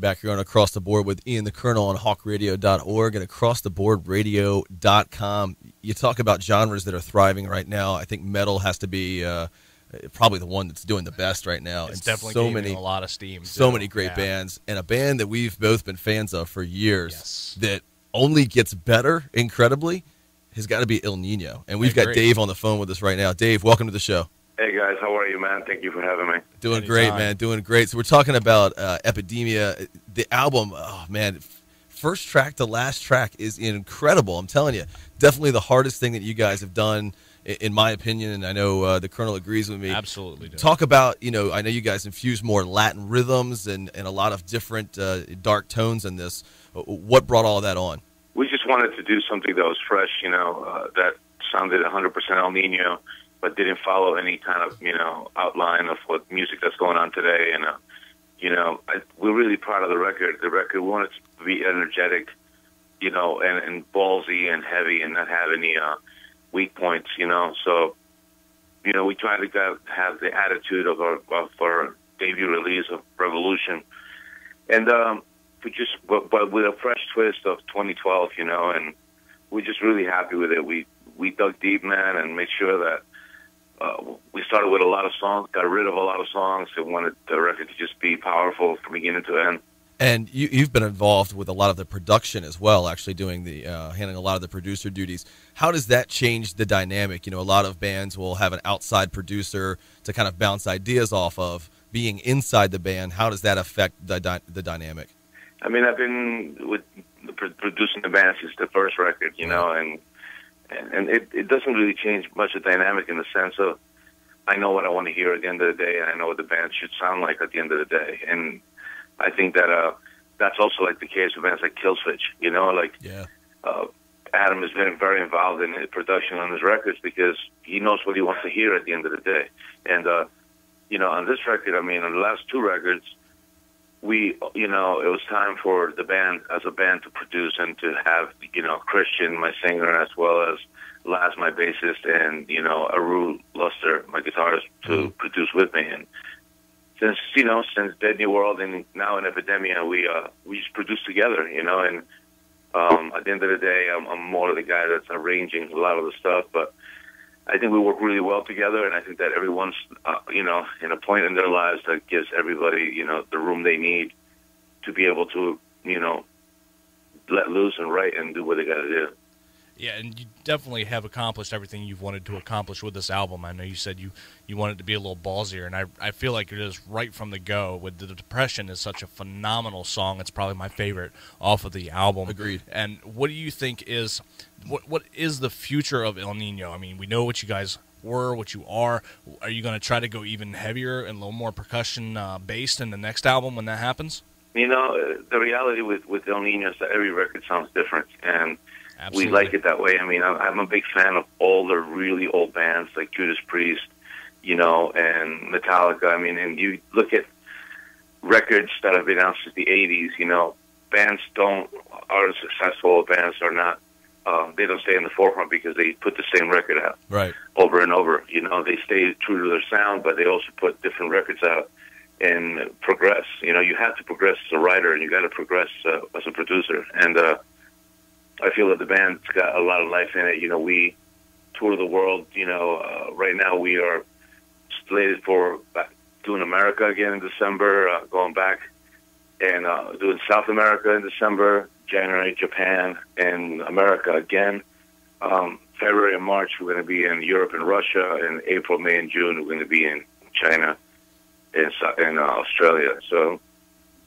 Back here on Across the Board with Ian the Colonel on hawkradio.org and acrosstheboardradio.com. You talk about genres that are thriving right now. I think metal has to be probably the one that's doing the best right now. It's and definitely so gaining many, a lot of steam. So many great bands, and a band that we've both been fans of for years Yes. that only gets better incredibly has got to be Ill Niño. And we've got Dave on the phone with us right now. Dave, welcome to the show. Hey, guys. How are you, man? Thank you for having me. Doing great, man. Doing great. So we're talking about Epidemia. The album, oh, man, first track to last track is incredible. I'm telling you, definitely the hardest thing that you guys have done, in my opinion, and I know the Colonel agrees with me. Absolutely. Talk about, I know you guys infuse more Latin rhythms and a lot of different dark tones in this. What brought all that on? We just wanted to do something that was fresh, that sounded 100% El Nino, but didn't follow any kind of, outline of what music that's going on today. And, we're really proud of the record. The record, we want it to be energetic, and ballsy and heavy and not have any weak points, So, we try to have the attitude of our debut release of Revolution. And but with a fresh twist of 2012, and we're just really happy with it. We dug deep, man, and made sure that we started with a lot of songs, got rid of a lot of songs, and wanted the record to just be powerful from beginning to end. And you've been involved with a lot of the production as well, actually doing handling a lot of the producer duties. How does that change the dynamic? A lot of bands will have an outside producer to kind of bounce ideas off of. Being inside the band, how does that affect the dynamic? I mean, I've been producing the band since the first record, and it doesn't really change much of the dynamic in the sense of I know what I want to hear at the end of the day, and I know what the band should sound like at the end of the day. And I think that that's also like the case with bands like Killswitch, Adam has been very involved in the production on his records because he knows what he wants to hear at the end of the day. And, on this record, I mean, on the last two records, it was time for the band, as a band, to produce and to have, Christian, my singer, as well as Laz, my bassist, and, Aru Luster, my guitarist, to produce with me. And since Dead New World and now in Epidemia, we just produce together, and at the end of the day, I'm more the guy that's arranging a lot of the stuff, but I think we work really well together, and I think that everyone's, in a point in their lives that gives everybody, the room they need to be able to, let loose and write and do what they got to do. Yeah, and you definitely have accomplished everything you've wanted to accomplish with this album. I know you said you wanted to be a little ballsier, and I feel like it is right from the go. With The Depression is such a phenomenal song. It's probably my favorite off of the album. Agreed. And what do you think is what is the future of Ill Niño? I mean, we know what you guys were, what you are. Are you going to try to go even heavier and a little more percussion based in the next album when that happens? The reality with Ill Niño is that every record sounds different, and Absolutely. We like it that way. I mean, I'm a big fan of all the really old bands like Judas Priest, and Metallica. I mean, and you look at records that have been out since the 80s, bands are successful, bands are not, they don't stay in the forefront because they put the same record out over and over. They stay true to their sound, but they also put different records out and progress. You have to progress as a writer, and you got to progress as a producer. And I feel that the band's got a lot of life in it. We tour the world. Right now we are slated for doing America again in December, going back and doing South America in December, January, Japan, and America again. February and March, we're going to be in Europe and Russia, and April, May, and June, we're going to be in China and Australia. So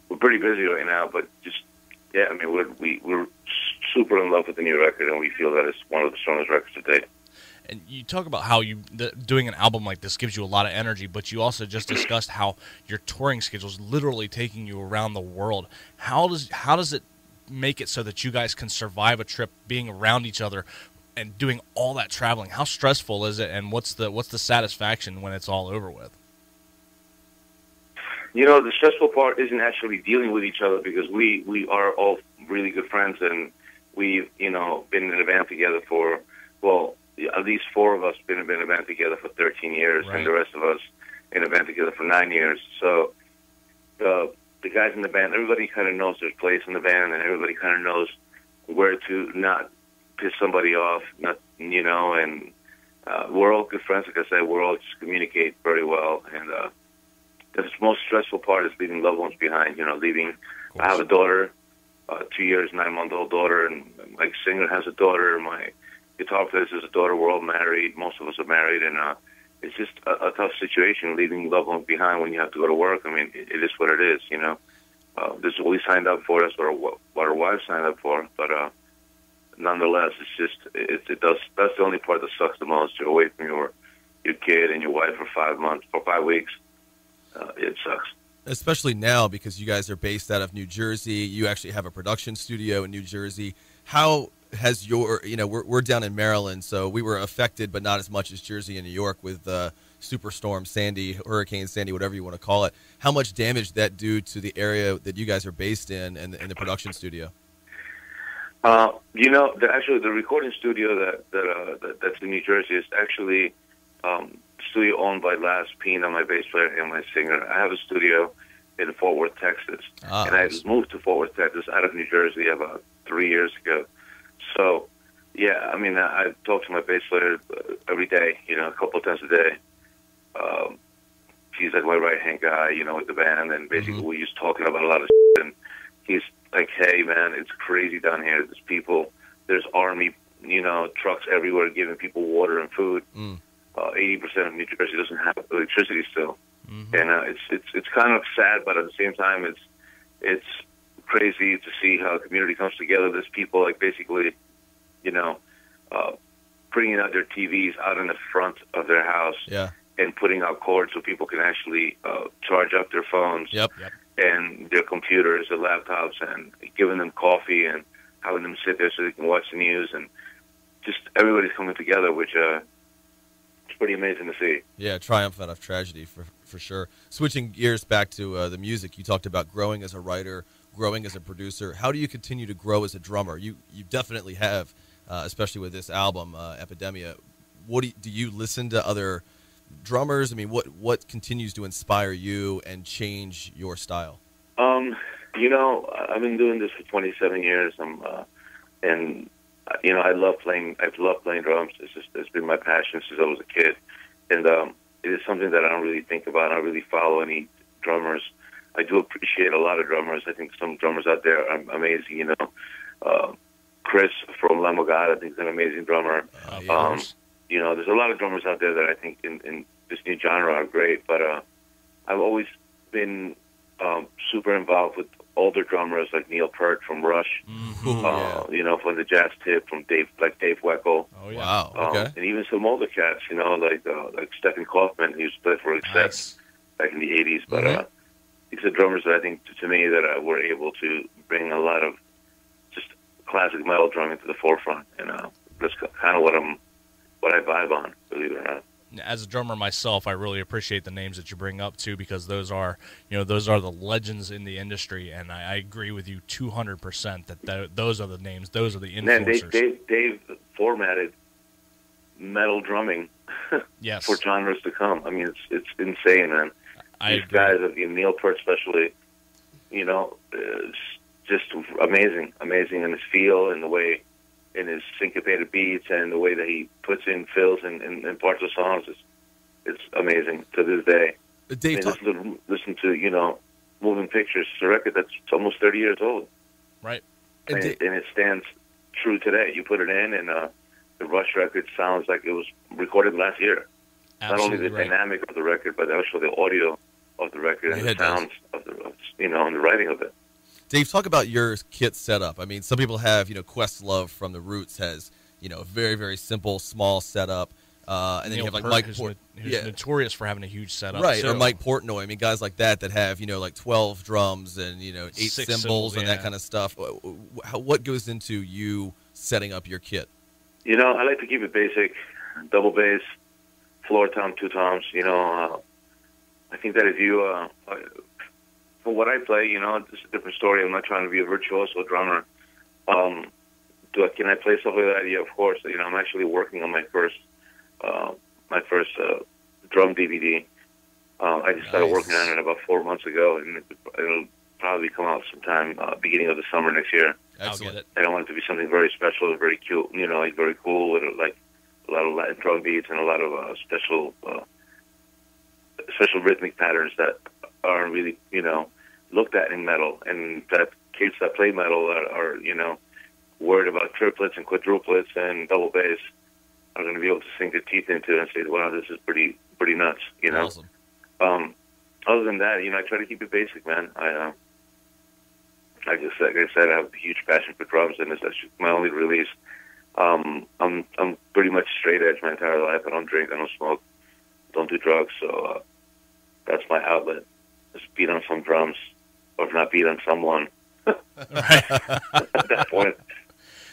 we're pretty busy right now, but yeah, I mean, we're super in love with the new record, and we feel that it's one of the strongest records to date. And you talk about how doing an album like this gives you a lot of energy, but you also just discussed how your touring schedule is literally taking you around the world. How does it make it so that you guys can survive a trip being around each other and doing all that traveling? How stressful is it, and what's the satisfaction when it's all over with? The stressful part isn't actually dealing with each other because we are all really good friends, and we've, been in a band together for, at least four of us been in a band together for 13 years, and the rest of us in a band together for 9 years. So the guys in the band, everybody kind of knows their place in the band, and everybody kind of knows where to not piss somebody off, not, you know, and we're all good friends. Like I said, we're all just communicate very well, and the most stressful part is leaving loved ones behind, you know, leaving. I have a daughter, 2 years, 9-month-old daughter, and my singer has a daughter, my guitar player has a daughter. We're all married. Most of us are married, and it's just a tough situation leaving loved ones behind when you have to go to work. I mean, it is what it is, you know. This is what we signed up for. That's what our wives signed up for. But nonetheless, it's just that's the only part that sucks the most. You're away from your kid and your wife for 5 weeks. It sucks. Especially now, because you guys are based out of New Jersey. You actually have a production studio in New Jersey. How has your, you know, we're down in Maryland, so we were affected, but not as much as Jersey and New York with Superstorm Sandy, Hurricane Sandy, whatever you want to call it. How much damage did that do to the area that you guys are based in and the production studio? You know, the recording studio that's in New Jersey is actually studio owned by Laz Pina, my bass player, and my singer. I have a studio in Fort Worth, Texas, and I moved to Fort Worth, Texas, out of New Jersey about 3 years ago. So, yeah, I mean, I talk to my bass player every day, you know, a couple of times a day. He's like my right-hand guy, you know, with the band, and basically we're just talking about a lot of shit, and he's like, hey, man, it's crazy down here. There's people, there's army, you know, trucks everywhere giving people water and food. 80% of New Jersey doesn't have electricity still, and it's kind of sad, but at the same time, it's crazy to see how a community comes together. There's people like basically, you know, bringing out their TVs out in the front of their house, and putting out cords so people can actually charge up their phones and their computers, their laptops, and giving them coffee and having them sit there so they can watch the news, and just everybody's coming together, which it's pretty amazing to see. Yeah, triumph out of tragedy for sure. Switching gears back to the music, you talked about growing as a writer, growing as a producer. How do you continue to grow as a drummer? You definitely have, especially with this album, Epidemia. What do you listen to other drummers? I mean, what continues to inspire you and change your style? You know, I've been doing this for 27 years. And you know, I love playing drums. It's been my passion since I was a kid, and it is something that I don't really think about. I don't really follow any drummers. I do appreciate a lot of drummers. I think some drummers out there are amazing. You know, Chris from Lamogada, I think, is an amazing drummer. You know, there's a lot of drummers out there that I think in this new genre are great. But I've always been super involved with older drummers like Neil Peart from Rush. You know, from the Jazz Tip, from Dave Weckl. Oh yeah, wow, okay. And even some older cats. You know, like Stephen Kaufman, who used to play for Excess back in the '80s. But these are drummers that I think, to me, that were able to bring a lot of just classic metal drumming to the forefront. And that's kind of what I vibe on, believe it or not. As a drummer myself, I really appreciate the names that you bring up too, because those are the legends in the industry, and I agree with you 200% that those are the names, those are the influencers. Man, Dave formatted metal drumming for genres to come. I mean, it's insane, man. These guys, Neil Peart especially, you know, is just amazing in his feel and the way, in his syncopated beats and the way that he puts in fills and parts of songs. It's amazing to this day. Dave, listen to, you know, Moving Pictures. It's a record that's almost 30 years old. Right. And it stands true today. You put it in, and the Rush record sounds like it was recorded last year. Absolutely. Not only the dynamic of the record, but also the audio of the record and the sounds of the, you know, and the writing of it. Dave, talk about your kit setup. I mean, some people have, you know, Questlove from the Roots has, you know, a very, very simple, small setup. And then you have like Mike Portnoy, who's notorious for having a huge setup. Right, too. or Mike Portnoy. I mean, guys like that have, you know, like 12 drums and, you know, 8 cymbals and that kind of stuff. What goes into you setting up your kit? You know, I like to keep it basic. Double bass, floor tom, 2 toms. You know, I think that if you... for what I play, you know, it's a different story. I'm not trying to be a virtuoso drummer. Can I play stuff like that? Yeah, of course. You know, I'm actually working on my first drum DVD. I just started working on it about 4 months ago, and it'll probably come out sometime beginning of the summer next year. Excellent. I'll get it. And I want it to be something very special, very cute, you know, like very cool, with like a lot of Latin drum beats and a lot of special rhythmic patterns that aren't really, you know, looked at in metal, and that kids that play metal are you know, worried about triplets and quadruplets and double bass are going to be able to sink their teeth into it and say, wow, this is pretty nuts, you know. Awesome. Other than that, you know, I try to keep it basic, man. Like I said, I have a huge passion for drums, and that's just my only release. I'm pretty much straight edge my entire life. I don't drink, I don't smoke, don't do drugs, so that's my outlet. Just beat on some drums, or if not beat on someone. Right. At that point.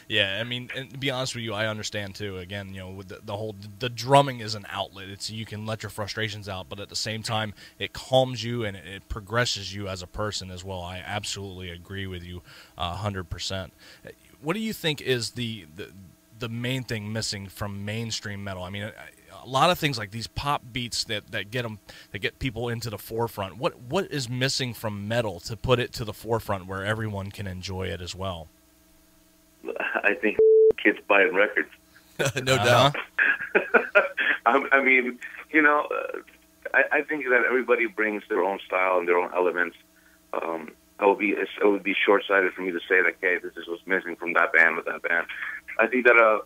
Yeah, I mean, and to be honest with you, I understand too. Again, you know, with the drumming is an outlet. It's, you can let your frustrations out, but at the same time, it calms you and it progresses you as a person as well. I absolutely agree with you, 100%. What do you think is the main thing missing from mainstream metal? I mean, a lot of things like these pop beats that get people into the forefront. What is missing from metal to put it to the forefront where everyone can enjoy it as well? I think kids buying records. No doubt. I mean, you know, I think that everybody brings their own style and their own elements. It would be short-sighted for me to say that, okay, this is what's missing from that band or that band. I think that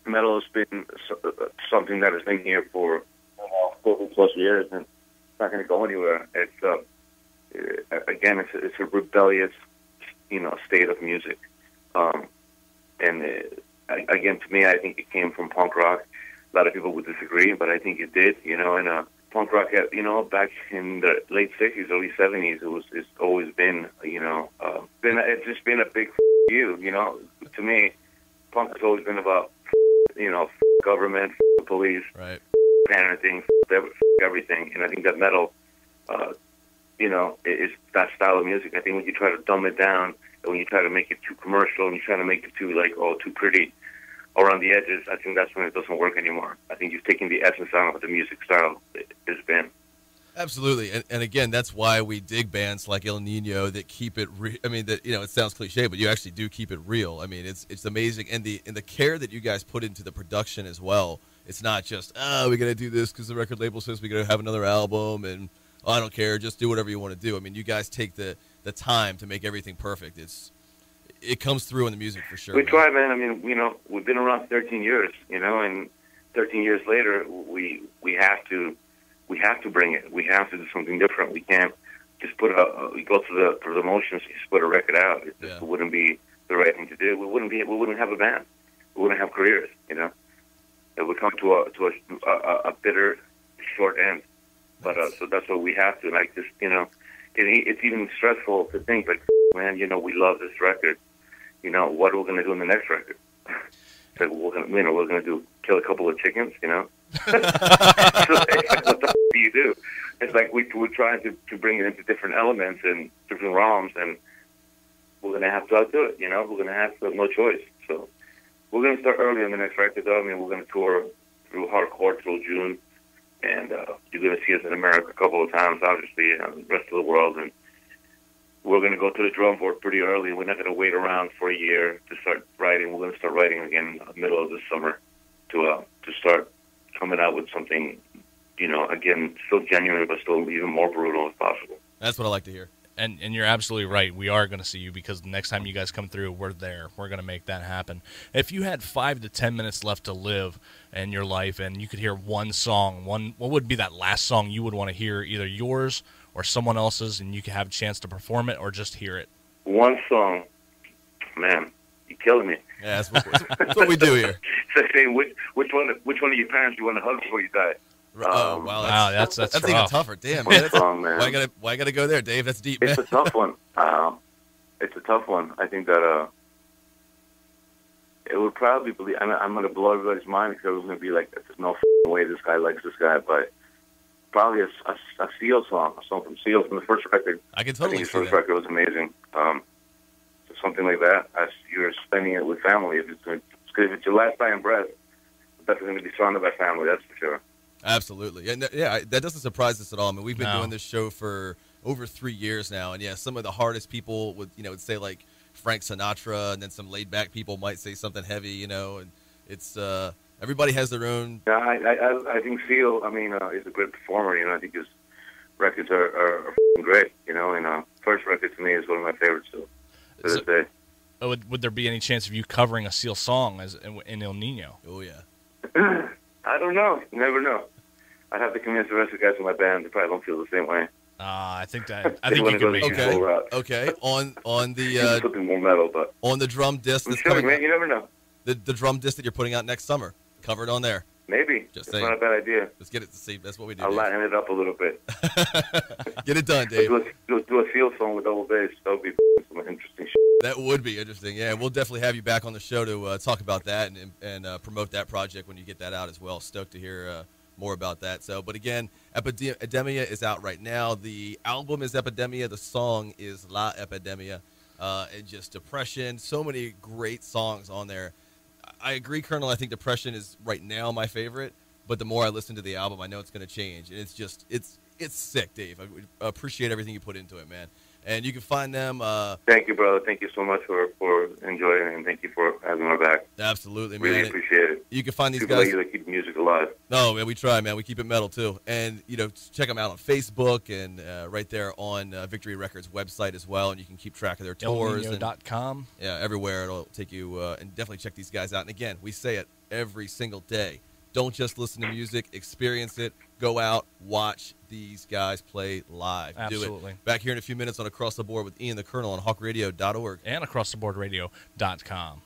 metal has been something that has been here for 40+ years, and it's not going to go anywhere. It's again, it's a rebellious, you know, state of music. Again, to me, I think it came from punk rock. A lot of people would disagree, but I think it did. You know, and punk rock, you know, back in the late '60s, early '70s, it's always been, you know, it's just been a big you. You know, to me, punk has always been about, you know, government, police, right, parenting, everything. And I think that metal, you know, is that style of music. I think when you try to dumb it down, when you try to make it too commercial and you try to make it too, like, too pretty around the edges, I think that's when it doesn't work anymore. I think you've taken the essence out of what the music style has been. Absolutely, and again, that's why we dig bands like Ill Niño that keep it. I mean, that, you know, it sounds cliche, but you actually do keep it real. I mean, it's amazing, and the care that you guys put into the production as well. It's not just we got to do this because the record label says we got to have another album, and I don't care, just do whatever you want to do. I mean, you guys take the time to make everything perfect. It comes through in the music for sure. We try, man. I mean, you know, we've been around 13 years, you know, and 13 years later, we have to bring it. We have to do something different. We can't just we go through the motions, just put a record out. It wouldn't be the right thing to do. We wouldn't have a band. We wouldn't have careers, you know. It would come to a bitter, short end. But so that's what we have to, like, just, you know, it's even stressful to think, like, man, you know, we love this record. You know, what are we going to do in the next record? So we're going to kill a couple of chickens, you know? So, what the f*** do you do? It's like we're trying to bring it into different elements and different realms, and we're going to have to outdo it, you know? We're going to have no choice. So we're going to start early on the next record, though. I mean, we're going to tour through hardcore till June, and you're going to see us in America a couple of times, obviously, and the rest of the world, and we're going to go to the drum board pretty early. We're not going to wait around for a year to start writing. We're going to start writing again in the middle of the summer to start coming out with something, you know, again, still genuine, but still even more brutal as possible. That's what I like to hear. And you're absolutely right. We are going to see you, because the next time you guys come through, we're there. We're going to make that happen. If you had 5 to 10 minutes left to live in your life and you could hear one song, what would be that last song you would want to hear, either yours or someone else's, and you could have a chance to perform it or just hear it? One song. Man, you're killing me. Yeah, that's what we do here. It's like saying which one of your parents you want to hug before you die. Wow, that's even tougher. Damn, man. Song, man. Why I gotta go there, Dave? That's deep, man. It's a tough one. It's a tough one. I think that it would probably be. I'm going to blow everybody's mind, because it's going to be like, there's no way this guy likes this guy, but probably a Seal song, a song from Seal from the first record. I can totally think see his first that. record was amazing. Something like that. As you're spending it with family, if it's your last dying breath, that's going to be surrounded by family. That's for sure. Absolutely. And yeah, that doesn't surprise us at all. I mean, we've been doing this show for over 3 years now. And yeah, some of the hardest people would say like Frank Sinatra, and then some laid back people might say something heavy, and it's everybody has their own. Yeah, I think Seal, is a great performer. I think his records are f***ing great. And first record to me is one of my favorites still to this day. Would there be any chance of you covering a Seal song in Ill Niño? Oh yeah. I don't know. You never know. I'd have to convince the rest of the guys in my band. They probably don't feel the same way. I think you can make it. Okay. On the something more metal, but on the drum disc that's coming, man. You never know. The drum disc that you're putting out next summer, cover it on there. Maybe. Just saying. Not a bad idea. Let's get it to see. That's what we do. I'll lighten it up a little bit. Get it done, Dave. Do a Seal song with double bass. That would be some interesting shit. That would be interesting. Yeah, we'll definitely have you back on the show to talk about that and promote that project when you get that out as well. Stoked to hear more about that. So, but again, Epidemia is out right now. The album is Epidemia. The song is La Epidemia. And just Depression. So many great songs on there. I agree, Colonel. I think Depression is right now my favorite. But the more I listen to the album, I know it's going to change. And it's sick, Dave. I appreciate everything you put into it, man. And you can find them. Thank you, brother. Thank you so much for enjoying it, and thank you for having our back. Absolutely, man. Really appreciate it. You can find these People guys. People like you that keep music alive. No, man, we try, man. We keep it metal, too. And, check them out on Facebook and right there on Victory Records' website as well. And you can keep track of their tours. IllNiño.com. Yeah, everywhere. It'll take you. And definitely check these guys out. And, again, we say it every single day. Don't just listen to music. Experience it. Go out. Watch these guys play live. Absolutely. Do it. Back here in a few minutes on Across the Board with Ian the Colonel on hawkradio.org. And acrosstheboardradio.com.